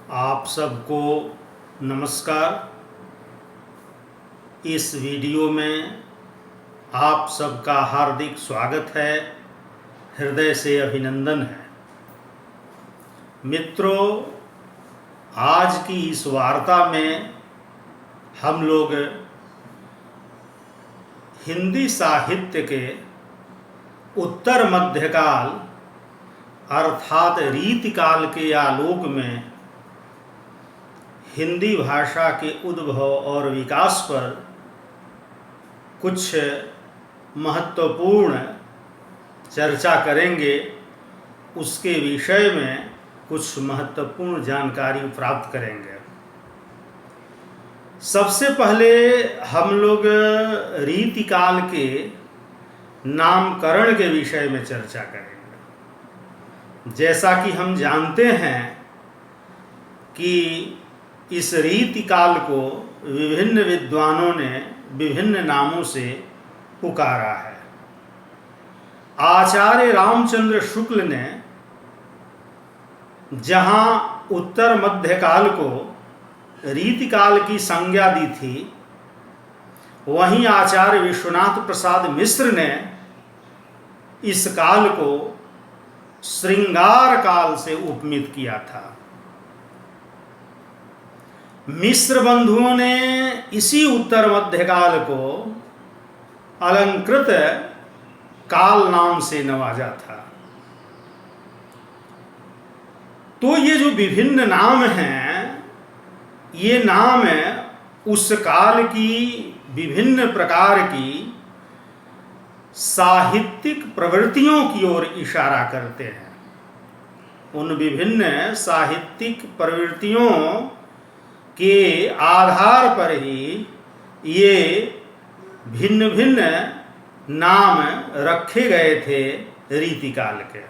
आप सबको नमस्कार। इस वीडियो में आप सबका हार्दिक स्वागत है, हृदय से अभिनंदन है। मित्रों, आज की इस वार्ता में हम लोग हिंदी साहित्य के उत्तर मध्यकाल अर्थात रीतिकाल के आलोक में हिंदी भाषा के उद्भव और विकास पर कुछ महत्वपूर्ण चर्चा करेंगे। उसके विषय में कुछ महत्वपूर्ण जानकारी प्राप्त करेंगे। सबसे पहले हम लोग रीतिकाल के नामकरण के विषय में चर्चा करेंगे। जैसा कि हम जानते हैं कि इस रीतिकाल को विभिन्न विद्वानों ने विभिन्न नामों से पुकारा है। आचार्य रामचंद्र शुक्ल ने जहां उत्तर मध्यकाल को रीतिकाल की संज्ञा दी थी, वहीं आचार्य विश्वनाथ प्रसाद मिश्र ने इस काल को श्रृंगार काल से उपमित किया था। मिश्र बंधुओं ने इसी उत्तर मध्यकाल को अलंकृत काल नाम से नवाजा था। तो ये जो विभिन्न नाम हैं, ये नाम उस काल की विभिन्न प्रकार की साहित्यिक प्रवृत्तियों की ओर इशारा करते हैं। उन विभिन्न साहित्यिक प्रवृत्तियों के आधार पर ही ये भिन्न भिन्न नाम रखे गए थे रीतिकाल के।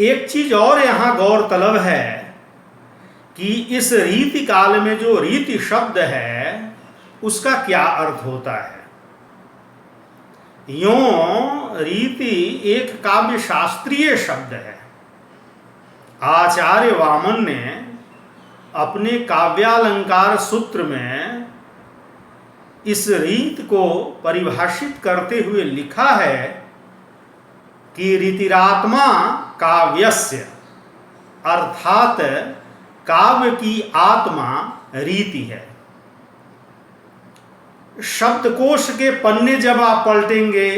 एक चीज और यहाँ गौरतलब है कि इस रीतिकाल में जो रीति शब्द है, उसका क्या अर्थ होता है। यों रीति एक काव्य शास्त्रीय शब्द है। आचार्य वामन ने अपने काव्यालंकार सूत्र में इस रीत को परिभाषित करते हुए लिखा है कि रीतिरात्मा काव्यस्य, अर्थात काव्य की आत्मा रीति है। शब्दकोश के पन्ने जब आप पलटेंगे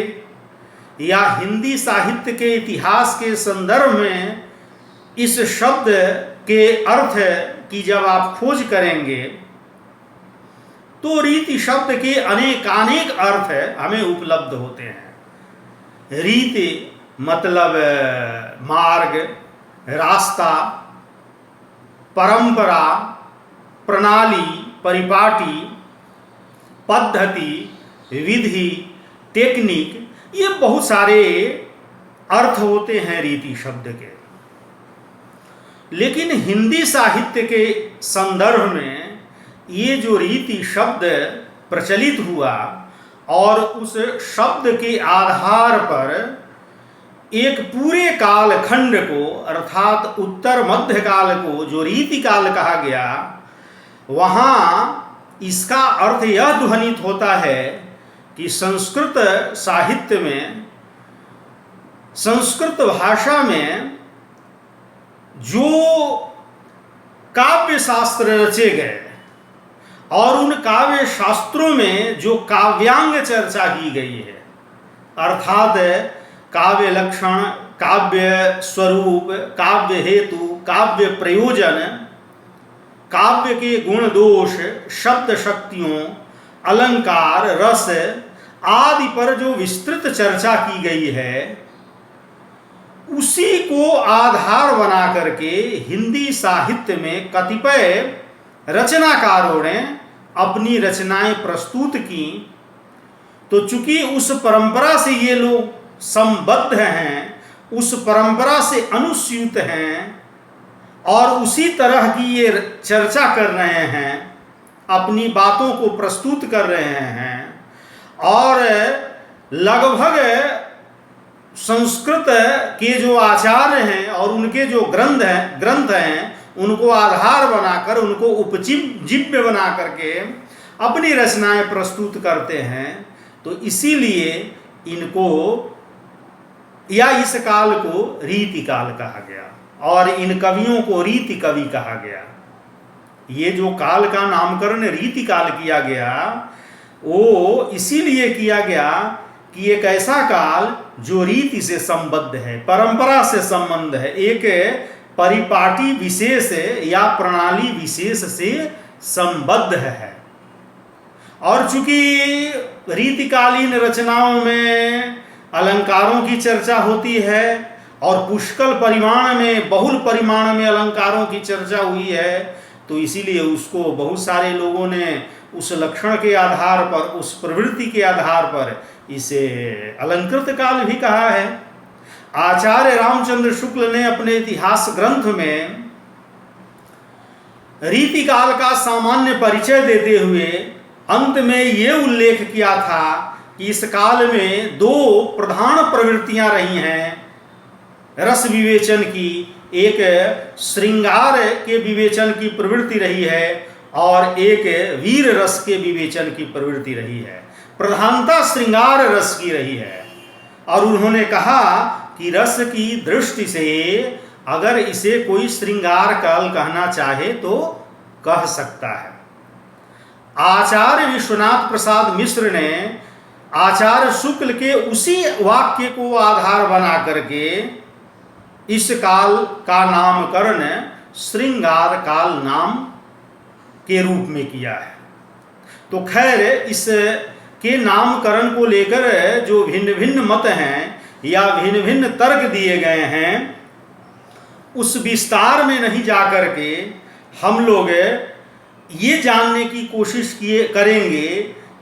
या हिंदी साहित्य के इतिहास के संदर्भ में इस शब्द के अर्थ की जब आप खोज करेंगे, तो रीति शब्द के अनेकानेक अर्थ हमें उपलब्ध होते हैं। रीति मतलब मार्ग, रास्ता, परंपरा, प्रणाली, परिपाटी, पद्धति, विधि, टेक्निक, ये बहुत सारे अर्थ होते हैं रीति शब्द के। लेकिन हिंदी साहित्य के संदर्भ में ये जो रीति शब्द प्रचलित हुआ और उस शब्द के आधार पर एक पूरे कालखंड को अर्थात उत्तर मध्यकाल को जो रीतिकाल कहा गया, वहाँ इसका अर्थ यह ध्वनित होता है कि संस्कृत साहित्य में, संस्कृत भाषा में जो काव्य शास्त्र रचे गए और उन काव्य शास्त्रों में जो काव्यांग चर्चा की गई है, अर्थात काव्य लक्षण, काव्य स्वरूप, काव्य हेतु, काव्य प्रयोजन, काव्य के गुण दोष, शब्द शक्तियों, अलंकार, रस आदि पर जो विस्तृत चर्चा की गई है, उसी को आधार बना करके हिंदी साहित्य में कतिपय रचनाकारों ने अपनी रचनाएं प्रस्तुत की। तो चूंकि उस परंपरा से ये लोग संबद्ध हैं, उस परंपरा से अनुस्यूत हैं और उसी तरह की ये चर्चा कर रहे हैं, अपनी बातों को प्रस्तुत कर रहे हैं और लगभग संस्कृत के जो आचार्य हैं और उनके जो ग्रंथ हैं उनको आधार बनाकर, उनको उपजीव्य बना करके अपनी रचनाएं प्रस्तुत करते हैं। तो इसीलिए इनको या इस काल को रीति काल कहा गया और इन कवियों को रीति कवि कहा गया। ये जो काल का नामकरण रीति काल किया गया वो इसीलिए किया गया कि एक ऐसा काल जो रीति से संबद्ध है, परंपरा से संबंध है, एक परिपाटी विशेष या प्रणाली विशेष से संबद्ध है। और चूंकि रीतिकालीन रचनाओं में अलंकारों की चर्चा होती है और पुष्कल परिमाण में, बहुल परिमाण में अलंकारों की चर्चा हुई है, तो इसीलिए उसको बहुत सारे लोगों ने उस लक्षण के आधार पर, उस प्रवृत्ति के आधार पर इसे अलंकृत काल भी कहा है। आचार्य रामचंद्र शुक्ल ने अपने इतिहास ग्रंथ में रीति काल का सामान्य परिचय देते हुए अंत में ये उल्लेख किया था कि इस काल में दो प्रधान प्रवृत्तियां रही हैं रस विवेचन की। एक श्रृंगार के विवेचन की प्रवृत्ति रही है और एक वीर रस के विवेचन की प्रवृत्ति रही है। प्रधानता श्रृंगार रस की रही है और उन्होंने कहा कि रस की दृष्टि से अगर इसे कोई श्रृंगार काल कहना चाहे तो कह सकता है। आचार्य विश्वनाथ प्रसाद मिश्र ने आचार्य शुक्ल के उसी वाक्य को आधार बना करके इस काल का नामकरण श्रृंगार काल नाम के रूप में किया है। तो खैर इस के नामकरण को लेकर जो भिन्न भिन्न मत हैं या भिन्न भिन्न तर्क दिए गए हैं, उस विस्तार में नहीं जाकर के हम लोग ये जानने की कोशिश करेंगे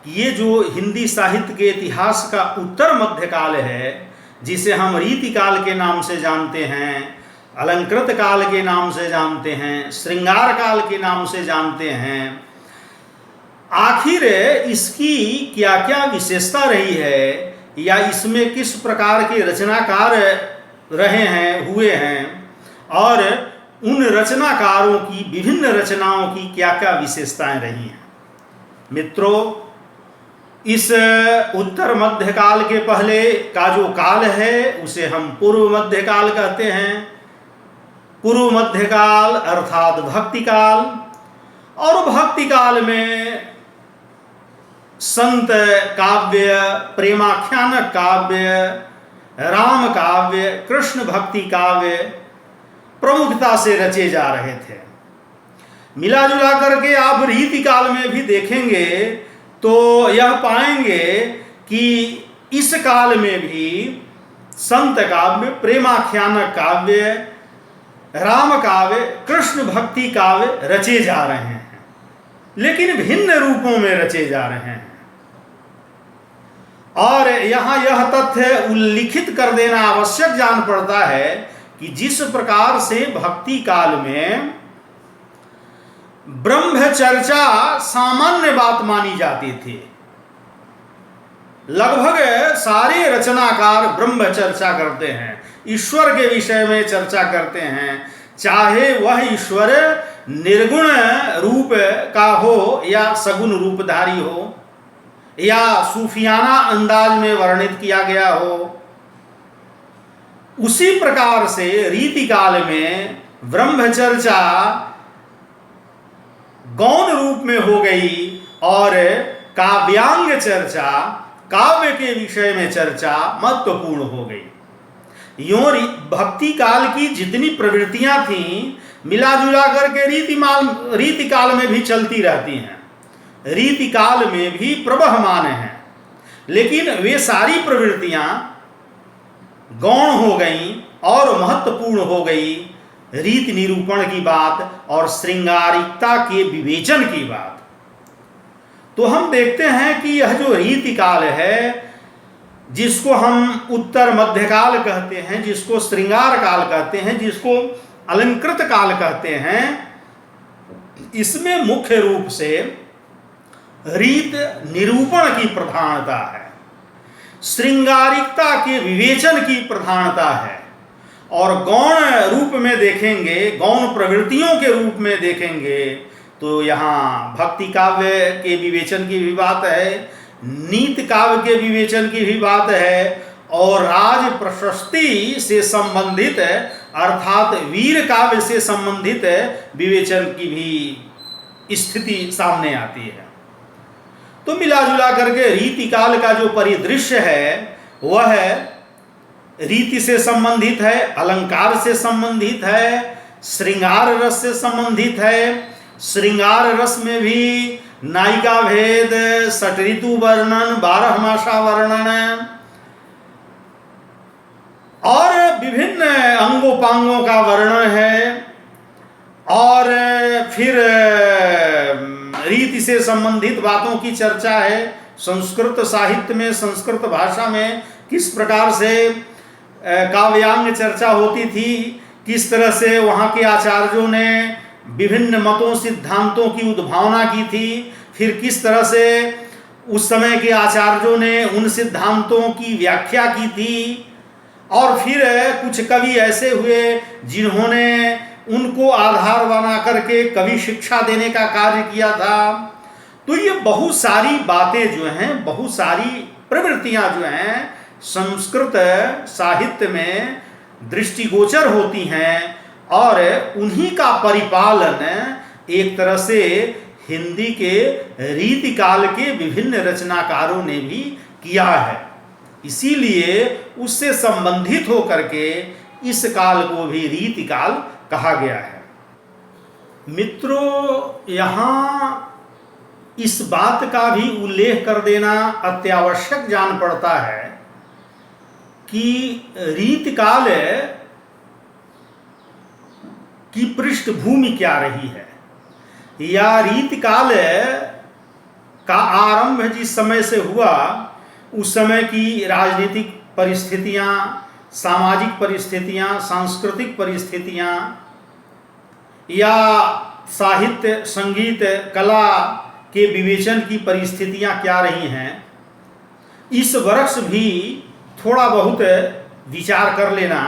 कि ये जो हिंदी साहित्य के इतिहास का उत्तर मध्यकाल है, जिसे हम रीति काल के नाम से जानते हैं, अलंकृत काल के नाम से जानते हैं, श्रृंगार काल के नाम से जानते हैं, आखिर इसकी क्या क्या विशेषता रही है या इसमें किस प्रकार के रचनाकार रहे हैं, हुए हैं, और उन रचनाकारों की, विभिन्न रचनाओं की क्या क्या विशेषताएं रही हैं। मित्रों, इस उत्तर मध्यकाल के पहले का जो काल है उसे हम पूर्व मध्यकाल कहते हैं। पूर्व मध्यकाल अर्थात भक्ति काल, और भक्ति काल में संत काव्य, प्रेमाख्यान काव्य, राम काव्य, कृष्ण भक्ति काव्य प्रमुखता से रचे जा रहे थे। मिला जुला करके आप रीति काल में भी देखेंगे तो यह पाएंगे कि इस काल में भी संत काव्य, प्रेमाख्यान काव्य, राम काव्य, कृष्ण भक्ति काव्य रचे जा रहे हैं, लेकिन भिन्न रूपों में रचे जा रहे हैं। और यहाँ यह तथ्य उल्लिखित कर देना आवश्यक जान पड़ता है कि जिस प्रकार से भक्ति काल में ब्रह्मचर्चा सामान्य बात मानी जाती थी, लगभग सारे रचनाकार ब्रह्मचर्चा करते हैं, ईश्वर के विषय में चर्चा करते हैं, चाहे वह ईश्वर निर्गुण रूप का हो या सगुण रूपधारी हो या सूफियाना अंदाज में वर्णित किया गया हो। उसी प्रकार से रीति काल में ब्रह्मचर्चा गौण रूप में हो गई और काव्यांग चर्चा, काव्य के विषय में चर्चा महत्वपूर्ण हो गई। यूं भक्ति काल की जितनी प्रवृत्तियां थीं मिला जुला करके रीति काल में भी चलती रहती हैं, रीति काल में भी प्रवहमान हैं, लेकिन वे सारी प्रवृत्तियां गौण हो गई और महत्वपूर्ण हो गई रीति निरूपण की बात और श्रृंगारिकता के विवेचन की बात। तो हम देखते हैं कि यह जो रीति काल है, जिसको हम उत्तर मध्यकाल कहते हैं, जिसको श्रृंगार काल कहते हैं, जिसको अलंकृत काल कहते हैं, इसमें मुख्य रूप से रीत निरूपण की प्रधानता है, श्रृंगारिकता के विवेचन की प्रधानता है और गौण रूप में देखेंगे, गौण प्रवृत्तियों के रूप में देखेंगे, तो यहाँ भक्ति काव्य के विवेचन की भी बात है, नीति काव्य के विवेचन की भी बात है, और राज प्रशस्ति से संबंधित अर्थात वीर काव्य से संबंधित विवेचन की भी स्थिति सामने आती है। तो मिला जुला करके रीति काल का जो परिदृश्य है वह रीति से संबंधित है, अलंकार से संबंधित है, श्रृंगार रस से संबंधित है। श्रृंगार रस में भी नायिका भेद, षट ऋतु वर्णन, 12 मासा वर्णन और विभिन्न अंगोपांगों का वर्णन है, और फिर रीति से संबंधित बातों की चर्चा है। संस्कृत साहित्य में, संस्कृत भाषा में किस प्रकार से काव्यांग चर्चा होती थी, किस तरह से वहाँ के आचार्यों ने विभिन्न मतों सिद्धांतों की उद्भावना की थी, फिर किस तरह से उस समय के आचार्यों ने उन सिद्धांतों की व्याख्या की थी, और फिर कुछ कवि ऐसे हुए जिन्होंने उनको आधार बना करके कवि शिक्षा देने का कार्य किया था। तो ये बहुत सारी बातें जो हैं, बहुत सारी प्रवृत्तियां जो हैं संस्कृत साहित्य में दृष्टिगोचर होती हैं, और उन्हीं का परिपालन एक तरह से हिंदी के रीति काल के विभिन्न रचनाकारों ने भी किया है। इसीलिए उससे संबंधित होकर के इस काल को भी रीति काल कहा गया है। मित्रों, यहाँ इस बात का भी उल्लेख कर देना अत्यावश्यक जान पड़ता है कि रीति काल की पृष्ठभूमि क्या रही है, या रीति काल का आरंभ जिस समय से हुआ उस समय की राजनीतिक परिस्थितियां, सामाजिक परिस्थितियां, सांस्कृतिक परिस्थितियां, या साहित्य, संगीत, कला के विवेचन की परिस्थितियां क्या रही हैं, इस वर्ष भी थोड़ा बहुत विचार कर लेना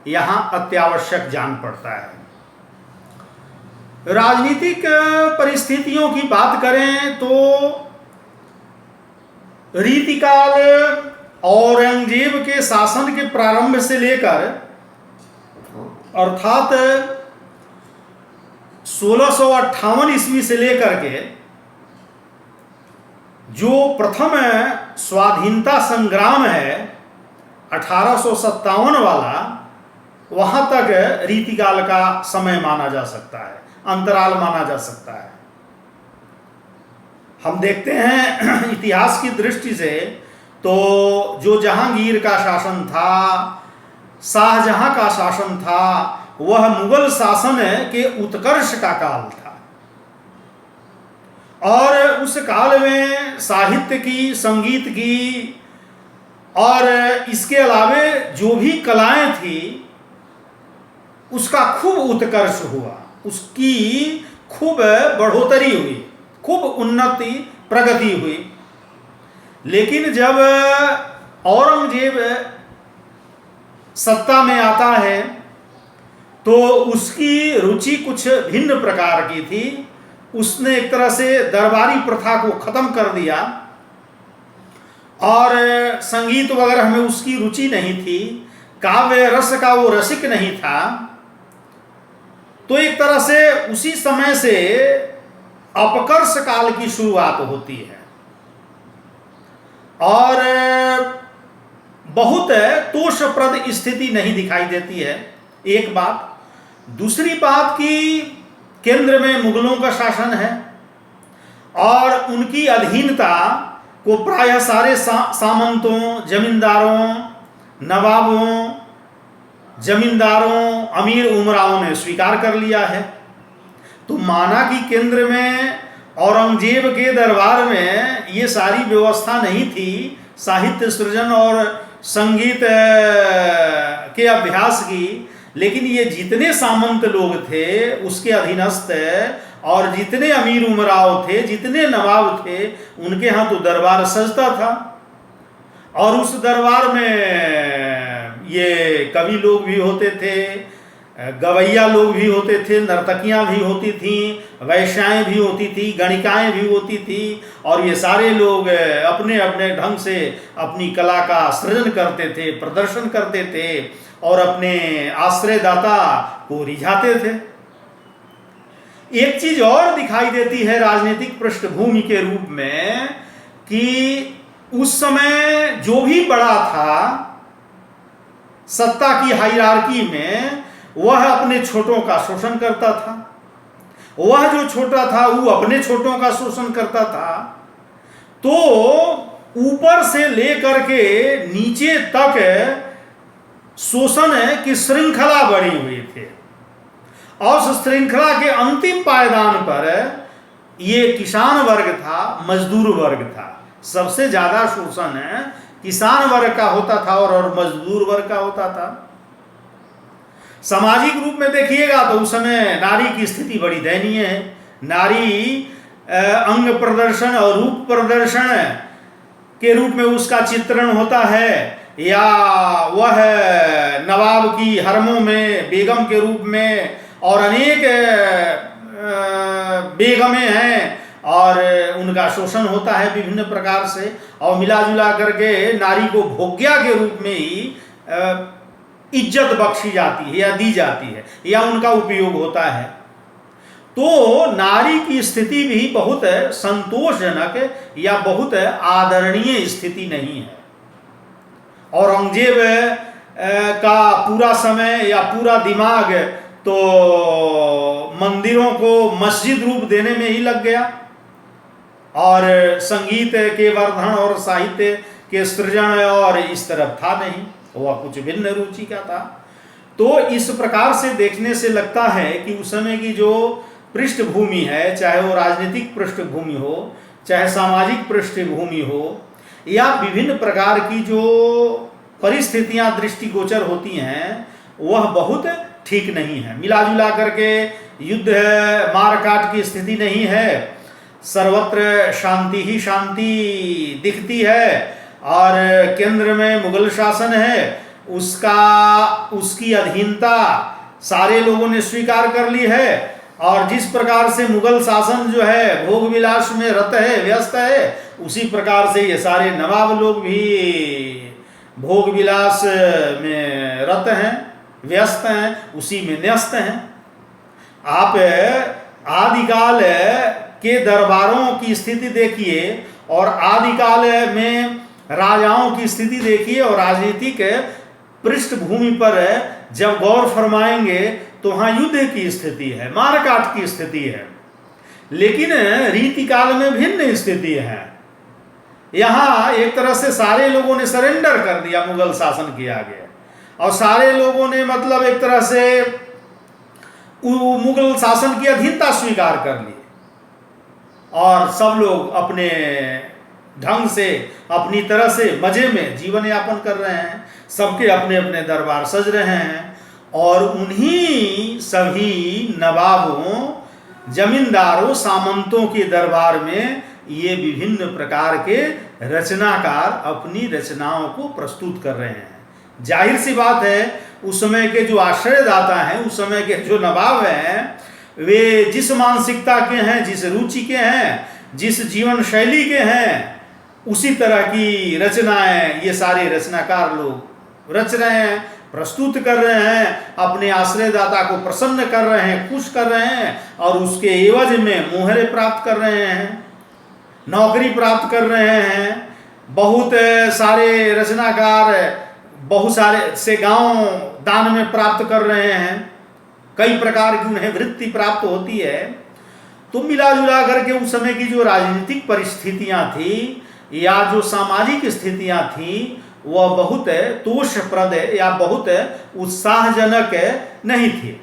यहाँ अत्यावश्यक जान पड़ता है। राजनीतिक परिस्थितियों की बात करें तो रीतिकाल औरंगजेब के शासन के प्रारंभ से लेकर अर्थात 1658 ईस्वी से लेकर के जो प्रथम स्वाधीनता संग्राम है 1857 वाला, वहां तक रीतिकाल का समय माना जा सकता है, अंतराल माना जा सकता है। हम देखते हैं इतिहास की दृष्टि से तो जो जहांगीर का शासन था, शाहजहां का शासन था, वह मुगल शासन के उत्कर्ष का काल था, और उस काल में साहित्य की, संगीत की और इसके अलावे जो भी कलाएं थी उसका खूब उत्कर्ष हुआ, उसकी खूब बढ़ोतरी हुई, खूब उन्नति, प्रगति हुई। लेकिन जब औरंगजेब सत्ता में आता है तो उसकी रुचि कुछ भिन्न प्रकार की थी। उसने एक तरह से दरबारी प्रथा को खत्म कर दिया, और संगीत वगैरह में उसकी रुचि नहीं थी, काव्य रस का वो रसिक नहीं था। तो एक तरह से उसी समय से अपकर्ष काल की शुरुआत होती है, और बहुत तोषप्रद स्थिति नहीं दिखाई देती है, एक बात। दूसरी बात कि केंद्र में मुगलों का शासन है, और उनकी अधीनता को प्रायः सारे सामंतों, जमींदारों, नवाबों, जमींदारों, अमीर उमराओं ने स्वीकार कर लिया है। तो माना कि केंद्र में औरंगजेब के दरबार में ये सारी व्यवस्था नहीं थी साहित्य सृजन और संगीत के अभ्यास की, लेकिन ये जितने सामंत लोग थे उसके अधीनस्थ, और जितने अमीर उमराव थे, जितने नवाब थे, उनके यहाँ तो दरबार सजता था, और उस दरबार में ये कवि लोग भी होते थे, गवैया लोग भी होते थे, नर्तकियां भी होती थीं, वैश्याएं भी होती थी, गणिकाएं भी होती थी, और ये सारे लोग अपने अपने ढंग से अपनी कला का सृजन करते थे, प्रदर्शन करते थे और अपने आश्रयदाता को रिझाते थे। एक चीज और दिखाई देती है राजनीतिक पृष्ठभूमि के रूप में कि उस समय जो भी बड़ा था सत्ता की हायरार्की में, वह अपने छोटों का शोषण करता था, वह जो छोटा था वो अपने छोटों का शोषण करता था। तो ऊपर से लेकर के नीचे तक शोषण की श्रृंखला बनी हुई थी, और उस श्रृंखला के अंतिम पायदान पर ये किसान वर्ग था, मजदूर वर्ग था। सबसे ज्यादा शोषण किसान वर्ग का होता था और मजदूर वर्ग का होता था। सामाजिक रूप में देखिएगा तो उस समय नारी की स्थिति बड़ी दयनीय है। नारी अंग प्रदर्शन और रूप प्रदर्शन के रूप में उसका चित्रण होता है, या वह नवाब की हरमों में बेगम के रूप में, और अनेक बेगमें हैं और उनका शोषण होता है विभिन्न प्रकार से, और मिला जुला करके नारी को भोग्या के रूप में ही इज्जत बख्शी जाती है या दी जाती है, या उनका उपयोग होता है। तो नारी की स्थिति भी बहुत संतोषजनक या बहुत आदरणीय स्थिति नहीं है। औरंगजेब का पूरा समय या पूरा दिमाग तो मंदिरों को मस्जिद रूप देने में ही लग गया, और संगीत के वर्धन और साहित्य के सृजन और इस तरफ था नहीं, वह कुछ भिन्न रुचि का था। तो इस प्रकार से देखने से लगता है कि उस समय की जो पृष्ठभूमि है, चाहे वो राजनीतिक पृष्ठभूमि हो, चाहे सामाजिक पृष्ठभूमि हो, या विभिन्न प्रकार की जो परिस्थितियां दृष्टिगोचर होती हैं, वह बहुत ठीक नहीं है। मिला जुला करके युद्ध है, मारकाट की स्थिति नहीं है, सर्वत्र शांति ही शांति दिखती है, और केंद्र में मुगल शासन है, उसकी अधीनता सारे लोगों ने स्वीकार कर ली है। और जिस प्रकार से मुगल शासन जो है भोग विलास में रत है, व्यस्त है, उसी प्रकार से ये सारे नवाब लोग भी भोग विलास में रत हैं, व्यस्त हैं, उसी में न्यस्त हैं। आप आदिकाल के दरबारों की स्थिति देखिए और आदिकाल में राजाओं की स्थिति देखिए, और राजनीतिक पृष्ठभूमि पर जब गौर फरमाएंगे तो वहां युद्ध की स्थिति है, मारकाट की स्थिति है, लेकिन रीतिकाल में भिन्न स्थिति है। यहाँ एक तरह से सारे लोगों ने सरेंडर कर दिया मुगल शासन के आगे, और सारे लोगों ने मतलब एक तरह से मुगल शासन की अधीनता स्वीकार कर ली, और सब लोग अपने ढंग से अपनी तरह से मजे में जीवन यापन कर रहे हैं, सबके अपने अपने दरबार सज रहे हैं, और उन्हीं सभी नवाबों, जमींदारों, सामंतों के दरबार में ये विभिन्न प्रकार के रचनाकार अपनी रचनाओं को प्रस्तुत कर रहे हैं। जाहिर सी बात है, उस समय के जो आश्रयदाता हैं, उस समय के जो नवाब हैं, वे जिस मानसिकता के हैं, जिस रुचि के हैं, जिस जीवन शैली के हैं, उसी तरह की रचनाएं ये सारे रचनाकार लोग रच रहे हैं, प्रस्तुत कर रहे हैं, अपने आश्रयदाता को प्रसन्न कर रहे हैं, खुश कर रहे हैं, और उसके एवज में मोहरे प्राप्त कर रहे हैं, नौकरी प्राप्त कर रहे हैं। बहुत सारे रचनाकार बहुत सारे से गांव दान में प्राप्त कर रहे हैं, कई प्रकार की उन्हें वृत्ति प्राप्त होती है। तो मिला जुला करके उस समय की जो राजनीतिक परिस्थितियां थी या जो सामाजिक स्थितियां थी, वह बहुत तोषप्रद या बहुत उत्साहजनक नहीं थी।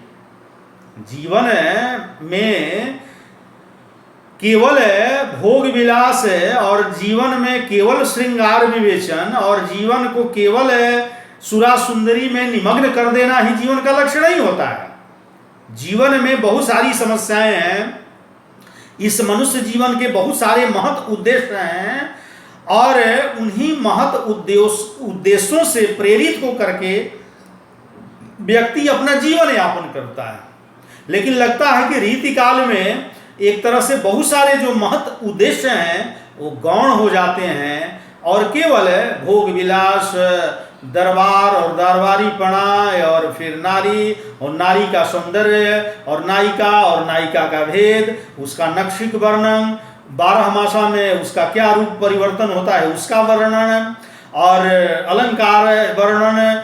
जीवन में केवल भोग विलास और जीवन में केवल श्रृंगार विवेचन और जीवन को केवल सुरा सुंदरी में निमग्न कर देना ही जीवन का लक्ष्य नहीं होता है। जीवन में बहुत सारी समस्याएं हैं, इस मनुष्य जीवन के बहुत सारे महत उद्देश्य हैं, और उन्हीं महत उद्देश्यों से प्रेरित होकर के व्यक्ति अपना जीवन यापन करता है। लेकिन लगता है कि रीति काल में एक तरह से बहुत सारे जो महत उद्देश्य हैं वो गौण हो जाते हैं और केवल भोग विलास, दरबार और दरबारीपना और फिर नारी और नारी का सौंदर्य और नायिका का भेद, उसका नक्शिक वर्णन, 12 मासा में उसका क्या रूप परिवर्तन होता है उसका वर्णन, और अलंकार वर्णन,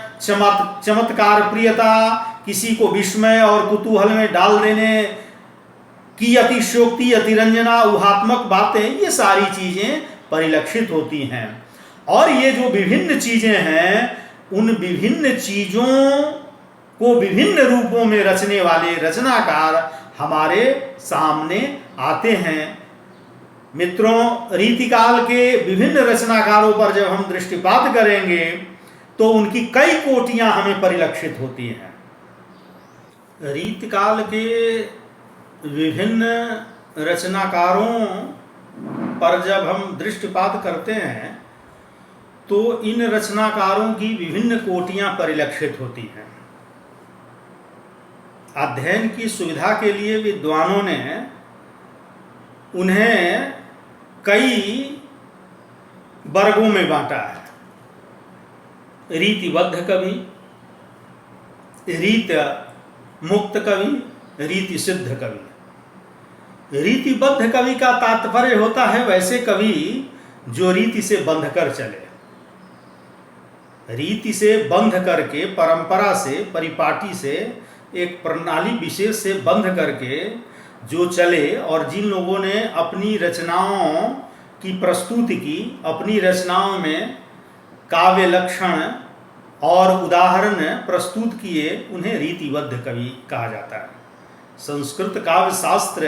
चमत्कार प्रियता, किसी को विस्मय और कुतूहल में डाल देने की अतिशयोक्ति, अतिरंजना, ऊहात्मक बातें, ये सारी चीजें परिलक्षित होती हैं। और ये जो विभिन्न चीजें हैं, उन विभिन्न चीजों को विभिन्न रूपों में रचने वाले रचनाकार हमारे सामने आते हैं। मित्रों, रीतिकाल के विभिन्न रचनाकारों पर जब हम दृष्टिपात करेंगे तो उनकी कई कोटियां हमें परिलक्षित होती हैं। रीतिकाल के विभिन्न रचनाकारों पर जब हम दृष्टिपात करते हैं तो इन रचनाकारों की विभिन्न कोटियां परिलक्षित होती हैं। अध्ययन की सुविधा के लिए विद्वानों ने उन्हें कई वर्गों में बांटा है। रीतिबद्ध कवि, रीत मुक्त कवि, रीति सिद्ध कवि। रीतिबद्ध कवि का तात्पर्य होता है वैसे कवि जो रीति से बंध कर चले, रीति से बंध करके, परंपरा से, परिपाटी से, एक प्रणाली विशेष से बंध करके जो चले, और जिन लोगों ने अपनी रचनाओं की प्रस्तुति की, अपनी रचनाओं में काव्य लक्षण और उदाहरण प्रस्तुत किए, उन्हें रीतिबद्ध कवि कहा जाता है। संस्कृत काव्य शास्त्र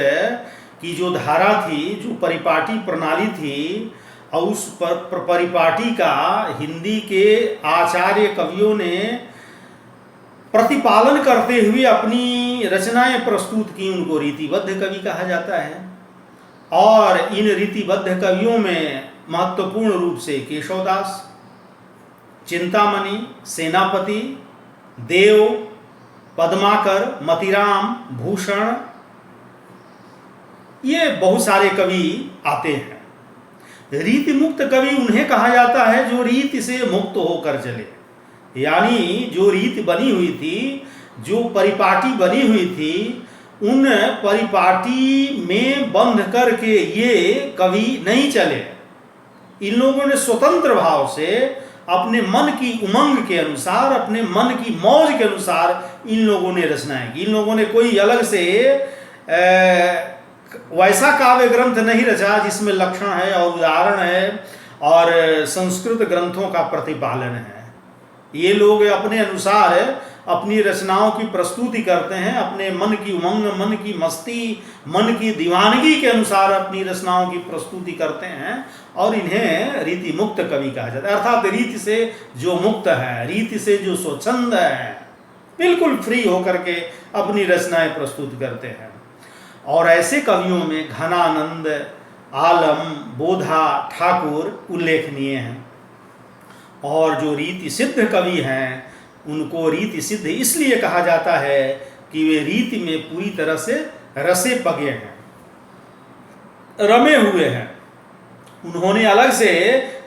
की जो धारा थी, जो परिपाटी प्रणाली थी, और उस परिपाटी का हिंदी के आचार्य कवियों ने प्रतिपालन करते हुए अपनी रचनाएं प्रस्तुत की, उनको रीतिबद्ध कवि कहा जाता है। और इन रीतिबद्ध कवियों में महत्वपूर्ण रूप से केशवदास, चिंतामणि, सेनापति, देव, पद्माकर, मतिराम, भूषण, ये बहुत सारे कवि आते हैं। रीति मुक्त कवि उन्हें कहा जाता है जो रीति से मुक्त होकर चले, यानी जो रीति बनी हुई थी, जो परिपाटी बनी हुई थी, उन परिपाटी में बंध करके ये कवि नहीं चले। इन लोगों ने स्वतंत्र भाव से अपने मन की उमंग के अनुसार, अपने मन की मौज के अनुसार इन लोगों ने रचनाएं की। इन लोगों ने कोई अलग से वैसा काव्य ग्रंथ नहीं रचा जिसमें लक्षण है और उदाहरण है और संस्कृत ग्रंथों का प्रतिपालन है। ये लोग अपने अनुसार अपनी रचनाओं की प्रस्तुति करते हैं, अपने मन की उमंग, मन की मस्ती, मन की दीवानगी के अनुसार अपनी रचनाओं की प्रस्तुति करते हैं, और इन्हें रीति मुक्त कवि कहा जाता है। अर्थात रीति से जो मुक्त है, रीति से जो स्वच्छंद है, बिल्कुल फ्री होकर के अपनी रचनाएं प्रस्तुत करते हैं। और ऐसे कवियों में घनानंद, आलम, बोधा, ठाकुर उल्लेखनीय हैं। और जो रीति सिद्ध कवि हैं, उनको रीति सिद्ध इसलिए कहा जाता है कि वे रीति में पूरी तरह से रसे पगे हैं, रमे हुए हैं। उन्होंने अलग से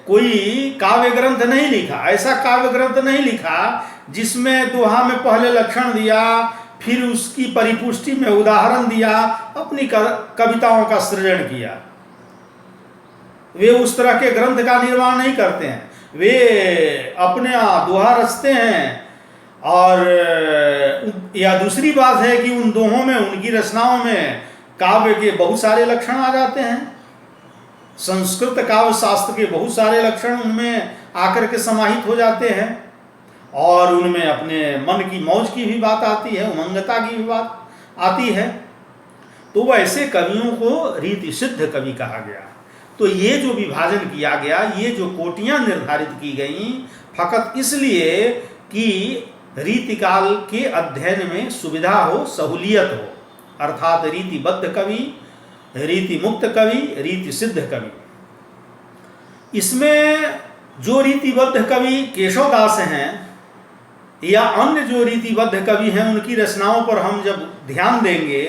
कोई काव्य ग्रंथ नहीं लिखा, ऐसा काव्य ग्रंथ नहीं लिखा जिसमें दोहा में पहले लक्षण दिया, फिर उसकी परिपुष्टि में उदाहरण दिया, अपनी कविताओं का सृजन किया। वे उस तरह के ग्रंथ का निर्माण नहीं करते हैं। वे अपने दोहा रचते हैं, और या दूसरी बात है कि उन दोहों में, उनकी रचनाओं में काव्य के बहुत सारे लक्षण आ जाते हैं। संस्कृत काव्य शास्त्र के बहुत सारे लक्षण उनमें आकर के समाहित हो जाते हैं, और उनमें अपने मन की मौज की भी बात आती है, उमंगता की भी बात आती है। तो वैसे कवियों को रीति सिद्ध कवि कहा गया। तो ये जो विभाजन किया गया, ये जो कोटियां निर्धारित की गई, फकत इसलिए कि रीतिकाल के अध्ययन में सुविधा हो, सहूलियत हो। अर्थात रीतिबद्ध कवि, रीति मुक्त कवि, रीति सिद्ध कवि। इसमें जो रीतिबद्ध कवि केशवदास हैं, या अन्य जो रीतिबद्ध कवि हैं उनकी रचनाओं पर हम जब ध्यान देंगे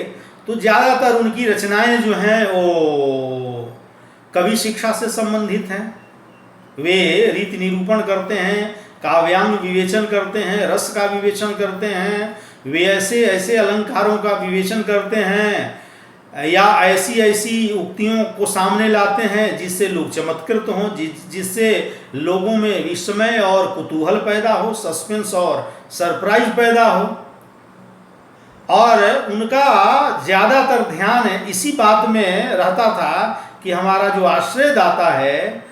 तो ज़्यादातर उनकी रचनाएं जो हैं वो कवि शिक्षा से संबंधित हैं। वे रीति निरूपण करते हैं, काव्यांग विवेचन करते हैं, रस का विवेचन करते हैं, वे ऐसे ऐसे अलंकारों का विवेचन करते हैं या ऐसी ऐसी उक्तियों को सामने लाते हैं जिससे लोग चमत्कृत हों, जिससे लोगों में विस्मय और कुतूहल पैदा हो, सस्पेंस और सरप्राइज पैदा हो। और उनका ज़्यादातर ध्यान इसी बात में रहता था कि हमारा जो आश्रयदाता है,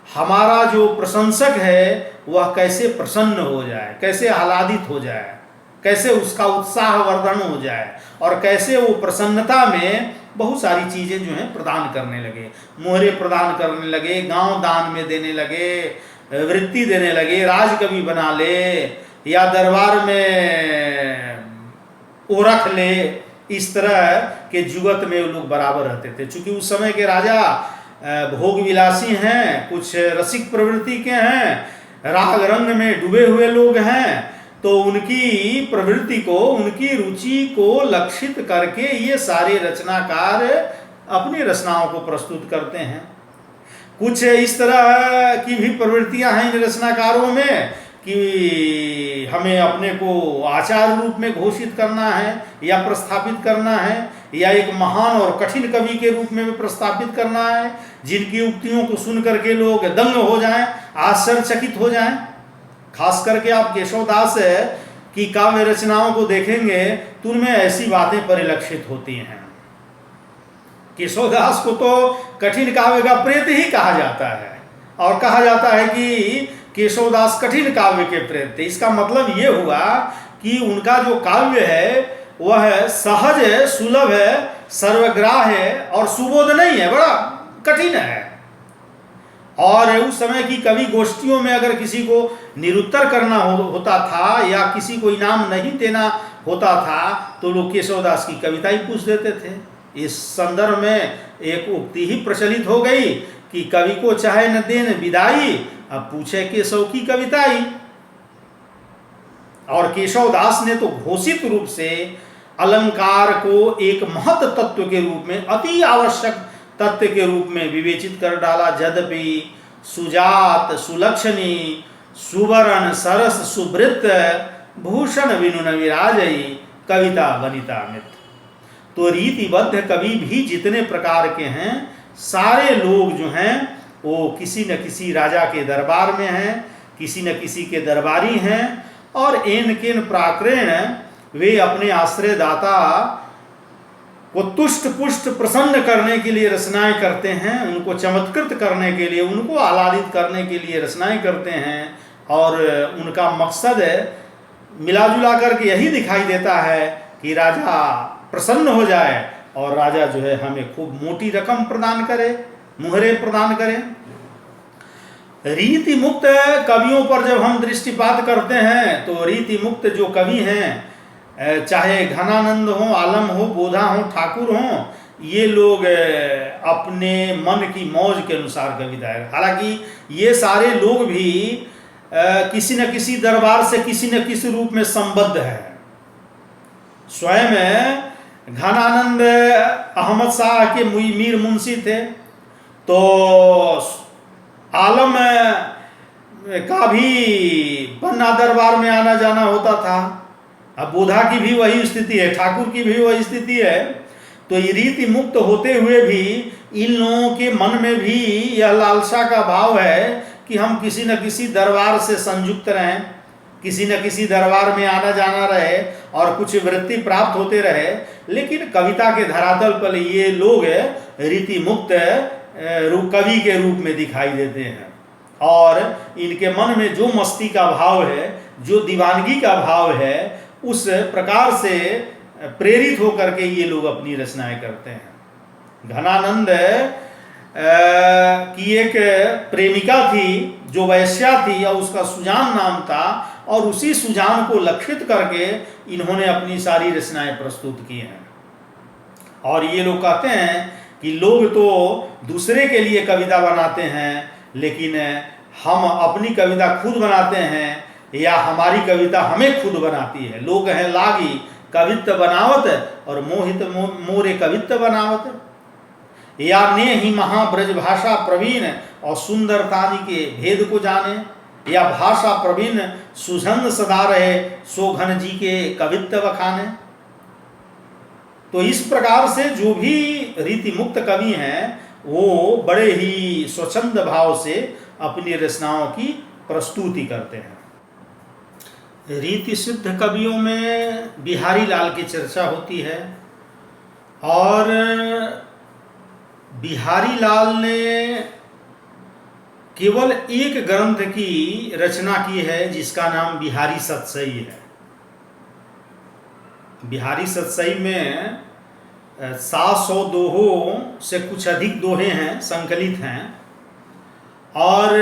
हमारा जो प्रशंसक है, वह कैसे प्रसन्न हो जाए, कैसे आह्लादित हो जाए, कैसे उसका उत्साह वर्धन हो जाए और कैसे वो प्रसन्नता में बहुत सारी चीज़ें जो हैं प्रदान करने लगे। मोहरे प्रदान करने लगे, गांव दान में देने लगे, वृत्ति देने लगे, राजकवि बना ले या दरबार में वो रख ले। इस तरह के जुगत में वो लोग बराबर रहते थे। चूँकि उस समय के राजा भोग विलासी हैं, कुछ रसिक प्रवृत्ति के हैं, राग रंग में डूबे हुए लोग हैं, तो उनकी प्रवृत्ति को, उनकी रुचि को लक्षित करके ये सारे रचनाकार अपनी रचनाओं को प्रस्तुत करते हैं। कुछ इस तरह की भी प्रवृत्तियां हैं इन रचनाकारों में कि हमें अपने को आचार्य रूप में घोषित करना है या प्रस्थापित करना है, या एक महान और कठिन कवि के रूप में प्रस्थापित करना है, जिनकी उक्तियों को सुन करके लोग दंग हो जाएं, आश्चर्यचकित हो जाएं। खास करके आप केशवदास की काव्य रचनाओं को देखेंगे तो उनमें ऐसी बातें परिलक्षित होती हैं। केशवदास को तो कठिन काव्य का प्रेत ही कहा जाता है, और कहा जाता है कि केशवदास कठिन काव्य के प्रेत थे। इसका मतलब ये हुआ कि उनका जो काव्य है वह सहज है, सुलभ है, सर्वग्राह है और सुबोध नहीं है, बड़ा कठिन है। और उस समय की कवि गोष्ठियों में अगर किसी को निरुत्तर करना होता था या किसी को इनाम नहीं देना होता था तो लोग केशवदास की कविता ही पूछ देते थे। इस संदर्भ में एक उक्ति ही प्रचलित हो गई कि कवि को चाहे न देन विदाई, अब पूछे केशव की कविताई। और केशवदास ने तो घोषित रूप से अलंकार को एक महत तत्व के रूप में, अति आवश्यक तत्व के रूप में विवेचित कर डाला। यद्यपि सुजात सुलक्षणी सुवर्ण सरस सुवृत्त भूषण विनुन विराजई कविता वनिता मित। तो रीतिबद्ध कवि भी जितने प्रकार के हैं, सारे लोग जो हैं वो किसी न किसी राजा के दरबार में हैं, किसी न किसी के दरबारी हैं, और एन केन प्राक्रेण वे अपने आश्रयदाता को तुष्ट पुष्ट प्रसन्न करने के लिए रचनाएं करते हैं, उनको चमत्कृत करने के लिए, उनको आह्लादित करने के लिए रचनाएं करते हैं। और उनका मकसद मिला जुला करके यही दिखाई देता है कि राजा प्रसन्न हो जाए और राजा जो है हमें खूब मोटी रकम प्रदान करे, मुहरे प्रदान करे। रीति मुक्त कवियों पर जब हम दृष्टिपात करते हैं तो रीति मुक्त जो कवि हैं, चाहे घनानंद हो, आलम हो, बोधा हो, ठाकुर हो, ये लोग अपने मन की मौज के अनुसार कविता है। हालांकि ये सारे लोग भी किसी न किसी दरबार से किसी न किसी रूप में संबद्ध है। स्वयं घनानंद अहमद शाह के मीर मुंशी थे, तो आलम का भी पन्ना दरबार में आना जाना होता था। अब बोधा की भी वही स्थिति है, ठाकुर की भी वही स्थिति है। तो ये रीति मुक्त होते हुए भी इन लोगों के मन में भी यह लालसा का भाव है कि हम किसी न किसी दरबार से संयुक्त रहें, किसी न किसी दरबार में आना जाना रहे और कुछ वृत्ति प्राप्त होते रहे। लेकिन कविता के धरातल पर ये लोग रीति मुक्त कवि के रूप में दिखाई देते हैं, और इनके मन में जो मस्ती का भाव है, जो दीवानगी का भाव है, उस प्रकार से प्रेरित होकर के ये लोग अपनी रचनाएं करते हैं। घनानंद की एक प्रेमिका थी जो वैश्या थी और उसका सुजान नाम था, और उसी सुजान को लक्षित करके इन्होंने अपनी सारी रचनाएं प्रस्तुत की हैं। और ये लोग कहते हैं कि लोग तो दूसरे के लिए कविता बनाते हैं, लेकिन हम अपनी कविता खुद बनाते हैं, या हमारी कविता हमें खुद बनाती है। लोग हैं लागी कवित्व बनावत और मोहित मोरे कवित्व बनावत, या ने ही महाब्रज भाषा प्रवीण और सुंदरतानी के भेद को जाने, या भाषा प्रवीण सुझंद सदा रहे सो घन जी के कवित्व बखाने। तो इस प्रकार से जो भी रीति मुक्त कवि हैं वो बड़े ही स्वच्छंद भाव से अपनी रचनाओं की प्रस्तुति करते हैं। रीति सिद्ध कवियों में बिहारी लाल की चर्चा होती है, और बिहारी लाल ने केवल एक ग्रंथ की रचना की है जिसका नाम बिहारी सतसई है। बिहारी सतसई में 700 दोहों से कुछ अधिक दोहे हैं, संकलित हैं, और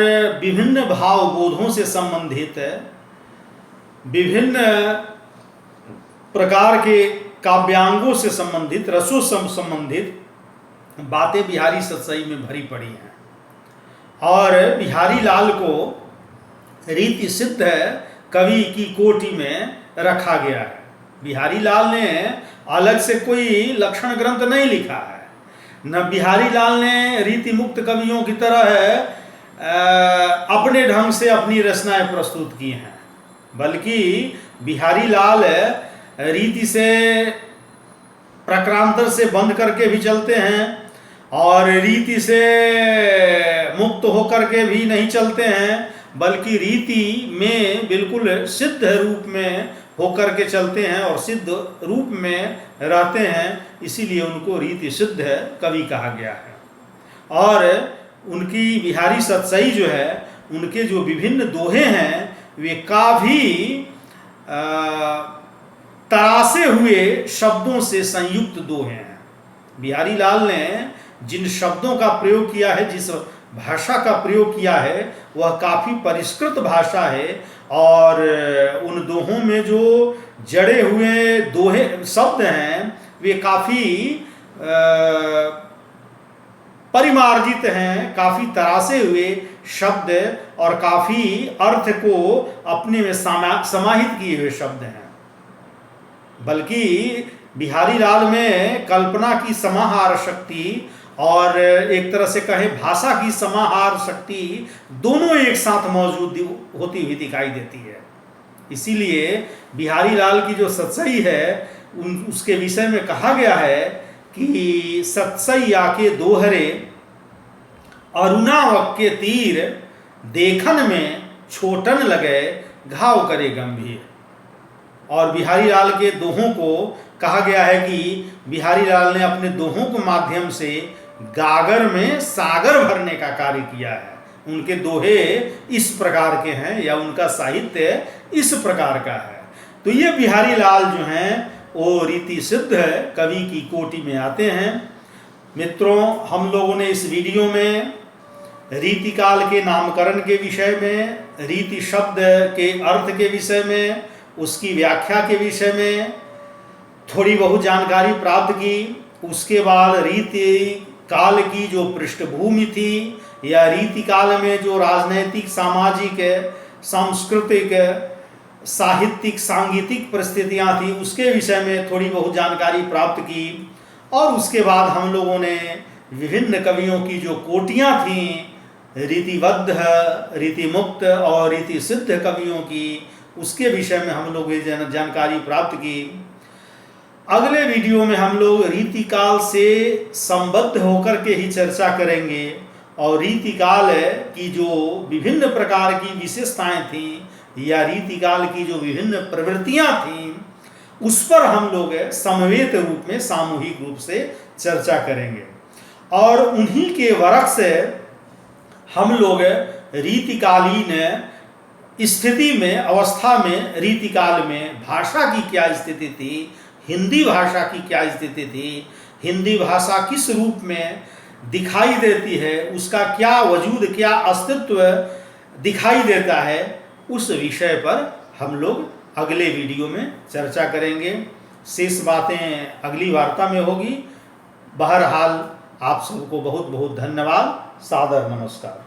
विभिन्न भाव बोधों से संबंधित विभिन्न प्रकार के काव्यांगों से संबंधित, रसों से संबंधित बातें बिहारी सतसई में भरी पड़ी हैं। और बिहारी लाल को रीति सिद्ध कवि की कोटि में रखा गया है। बिहारी लाल ने अलग से कोई लक्षण ग्रंथ नहीं लिखा है, न बिहारी लाल ने रीति मुक्त कवियों की तरह अपने ढंग से अपनी रचनाएं प्रस्तुत की हैं, बल्कि बिहारी लाल रीति से प्रक्रांतर से बंद करके भी चलते हैं और रीति से मुक्त होकर के भी नहीं चलते हैं, बल्कि रीति में बिल्कुल सिद्ध रूप में होकर के चलते हैं और सिद्ध रूप में रहते हैं। इसीलिए उनको रीति सिद्ध कवि कहा गया है। और उनकी बिहारी सतसई जो है, उनके जो विभिन्न दोहे हैं वे काफी तरासे हुए शब्दों से संयुक्त दोहे हैं। बिहारी लाल ने जिन शब्दों का प्रयोग किया है, जिस भाषा का प्रयोग किया है, वह काफ़ी परिष्कृत भाषा है, और उन दोहों में जो जड़े हुए दोहे शब्द हैं वे काफ़ी परिमार्जित हैं, काफ़ी तरासे हुए शब्द और काफ़ी अर्थ को अपने में समाहित किए हुए शब्द हैं। बल्कि बिहारी लाल में कल्पना की समाहार शक्ति और एक तरह से कहें भाषा की समाहार शक्ति दोनों एक साथ मौजूद होती हुई दिखाई देती है। इसीलिए बिहारी लाल की जो सतसई है उसके विषय में कहा गया है कि सतसई आके दोहरे अरुणावक के तीर, देखन में छोटन लगे घाव करे गंभीर। और बिहारी लाल के दोहों को कहा गया है कि बिहारी लाल ने अपने दोहों के माध्यम से गागर में सागर भरने का कार्य किया है। उनके दोहे इस प्रकार के हैं या उनका साहित्य इस प्रकार का है। तो ये बिहारी लाल जो हैं वो रीति सिद्ध कवि की कोटि में आते हैं। मित्रों, हम लोगों ने इस वीडियो में रीतिकाल के नामकरण के विषय में, रीति शब्द के अर्थ के विषय में, उसकी व्याख्या के विषय में थोड़ी बहुत जानकारी प्राप्त की। उसके बाद रीति काल की जो पृष्ठभूमि थी या रीति काल में जो राजनैतिक, सामाजिक, सांस्कृतिक, साहित्यिक, सांगीतिक परिस्थितियाँ थी उसके विषय में थोड़ी बहुत जानकारी प्राप्त की। और उसके बाद हम लोगों ने विभिन्न कवियों की जो कोटियाँ थीं, रीतिबद्ध, रीतिमुक्त और रीति सिद्ध कवियों की, उसके विषय में हम लोग ये जानकारी प्राप्त की। अगले वीडियो में हम लोग रीतिकाल से संबद्ध होकर के ही चर्चा करेंगे और रीतिकाल की जो विभिन्न प्रकार की विशेषताएं थीं या रीतिकाल की जो विभिन्न प्रवृत्तियां थीं उस पर हम लोग समवेत रूप में, सामूहिक रूप से चर्चा करेंगे। और उन्हीं के वरक से हम लोग रीतिकालीन स्थिति में, अवस्था में, रीतिकाल में भाषा की क्या स्थिति थी, हिंदी भाषा की क्या स्थिति थी, हिंदी भाषा किस रूप में दिखाई देती है, उसका क्या वजूद, क्या अस्तित्व दिखाई देता है, उस विषय पर हम लोग अगले वीडियो में चर्चा करेंगे। शेष बातें अगली वार्ता में होगी। बहरहाल आप सबको बहुत बहुत धन्यवाद, सादर नमस्कार।